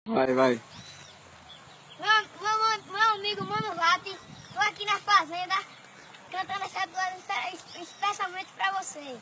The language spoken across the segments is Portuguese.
Vai, vai. Meu amigo Mano Vati, tô aqui na fazenda cantando essa música especialmente pra você.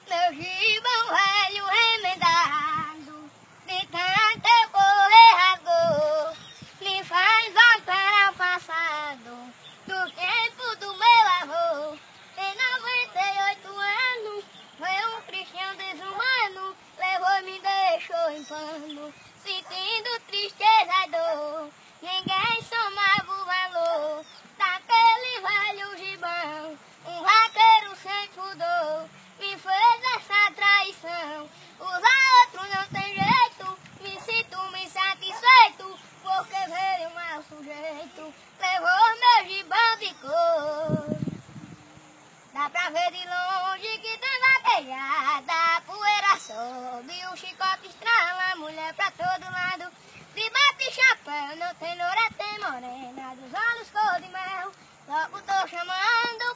Meu gibão velho remendado, de tanto correr rasgou, me faz voltar ao passado, do tempo do meu avô. Tem 98 anos, foi um cristão desumano, levou e me deixou em pano, sentindo tristeza e dor. Ninguém somava o valor daquele velho gibão, um vaqueiro sem pudor. Me fez essa traição, usar outro não tem jeito, me sinto insatisfeito, porque veio um mau sujeito, levou meu gibão de cor. Dá pra ver de longe que tem vaquejada, a poeira sobe, o chicote estrala, a mulher pra todo lado, de bate e chapéu, não tem loura, tem morena, dos olhos cor de mel, logo tô chamando